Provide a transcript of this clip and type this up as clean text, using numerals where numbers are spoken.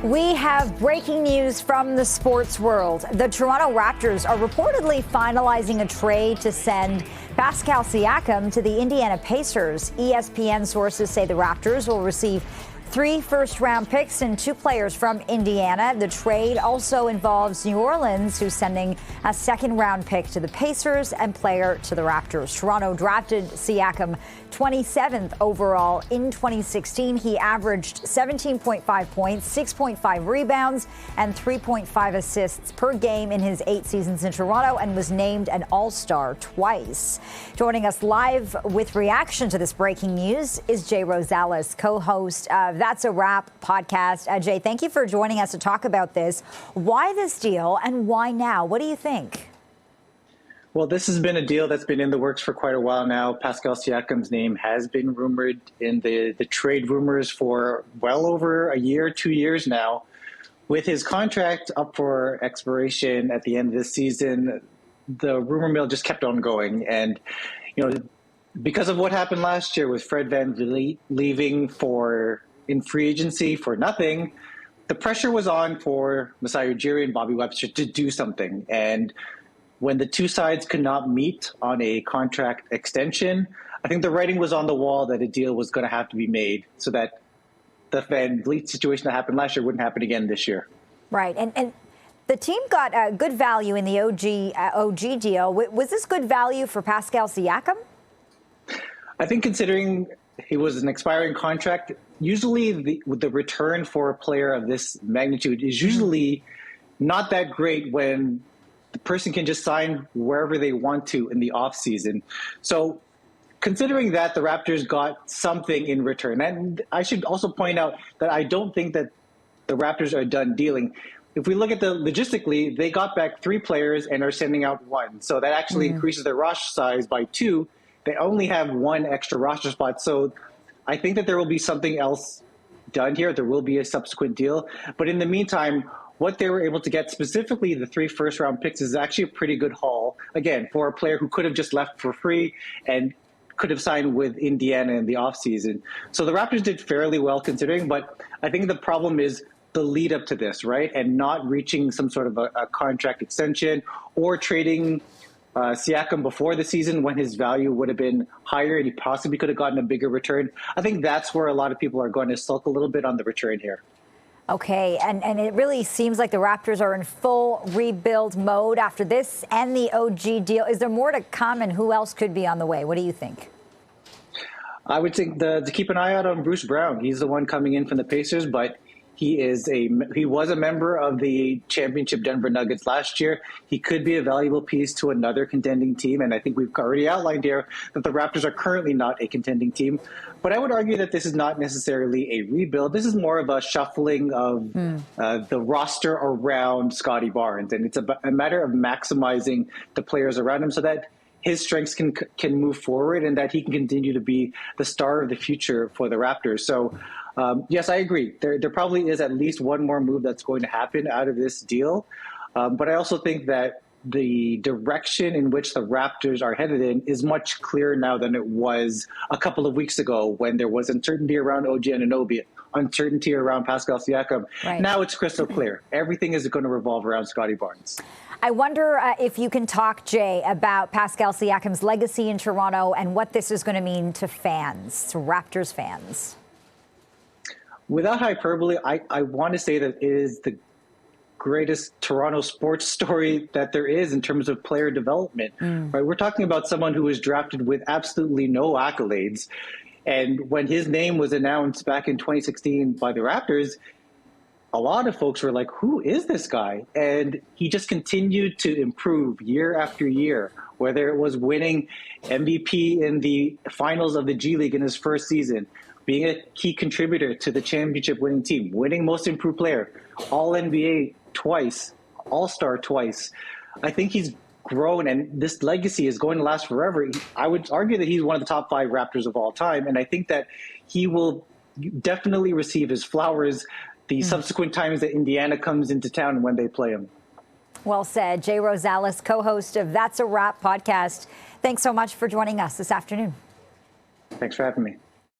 We have breaking news from the sports world. The Toronto Raptors are reportedly finalizing a trade to send Pascal Siakam to the Indiana Pacers. ESPN sources say the Raptors will receive 3 first-round picks and 2 players from Indiana. The trade also involves New Orleans, who's sending a 2nd-round pick to the Pacers and player to the Raptors. Toronto drafted Siakam 27th overall in 2016. He averaged 17.5 points, 6.5 rebounds, and 3.5 assists per game in his 8 seasons in Toronto and was named an All-Star twice. Joining us live with reaction to this breaking news is Jay Rosales, co-host of That's a Wrap podcast. Jay, thank you for joining us to talk about this. Why this deal and why now? What do you think? Well, this has been a deal that's been in the works for quite a while now. Pascal Siakam's name has been rumored in the trade rumors for well over a year, 2 years now. With his contract up for expiration at the end of this season, the rumor mill just kept on going. And, because of what happened last year with Fred VanVleet leaving in free agency for nothing, the pressure was on for Masai Ujiri and Bobby Webster to do something. And when the two sides could not meet on a contract extension, I think the writing was on the wall that a deal was going to have to be made so that the VanVleet situation that happened last year wouldn't happen again this year. Right. And the team got good value in the OG deal. Was this good value for Pascal Siakam? I think considering he was an expiring contract, usually the return for a player of this magnitude is usually not that great when the person can just sign wherever they want to in the offseason. So considering that, the Raptors got something in return. And I should also point out that I don't think that the Raptors are done dealing. If we look at the logistically, they got back 3 players and are sending out 1. So that actually increases their roster size by 2. They only have 1 extra roster spot. So I think that there will be something else done here. There will be a subsequent deal. But in the meantime, what they were able to get, specifically the 3 first-round picks, is actually a pretty good haul, again, for a player who could have just left for free and could have signed with Indiana in the offseason. So the Raptors did fairly well considering, but I think the problem is the lead up to this, right? And not reaching some sort of a contract extension or trading Siakam before the season when his value would have been higher and he possibly could have gotten a bigger return. I think that's where a lot of people are going to sulk a little bit on the return here. Okay, and it really seems like the Raptors are in full rebuild mode after this and the OG deal. Is there more to come, and who else could be on the way? What do you think? I would think to keep an eye out on Bruce Brown. He's the one coming in from the Pacers, but he was a member of the championship Denver Nuggets last year. He could be a valuable piece to another contending team, and I think we've already outlined here that the Raptors are currently not a contending team. But I would argue that this is not necessarily a rebuild. This is more of a shuffling of the roster around Scottie Barnes, and it's a matter of maximizing the players around him so that his strengths can move forward and that he can continue to be the star of the future for the Raptors. So, yes, I agree. There probably is at least one more move that's going to happen out of this deal. But I also think that the direction in which the Raptors are headed in is much clearer now than it was a couple of weeks ago when there was uncertainty around OG Anunoby, uncertainty around Pascal Siakam. Right. Now it's crystal clear. Everything is going to revolve around Scottie Barnes. I wonder if you can talk, Jay, about Pascal Siakam's legacy in Toronto and what this is going to mean to fans, to Raptors fans. Without hyperbole, I want to say that it is the greatest Toronto sports story that there is in terms of player development. Right? We're talking about someone who was drafted with absolutely no accolades. And when his name was announced back in 2016 by the Raptors, a lot of folks were like, who is this guy? And he just continued to improve year after year, whether it was winning MVP in the finals of the G League in his first season, being a key contributor to the championship winning team, winning most improved player, All-NBA twice, All-Star twice. I think he's grown, and this legacy is going to last forever. I would argue that he's one of the top 5 Raptors of all time, and I think that he will definitely receive his flowers the subsequent times that Indiana comes into town when they play him. Well said. Jay Rosales, co-host of That's a Wrap podcast. Thanks so much for joining us this afternoon. Thanks for having me.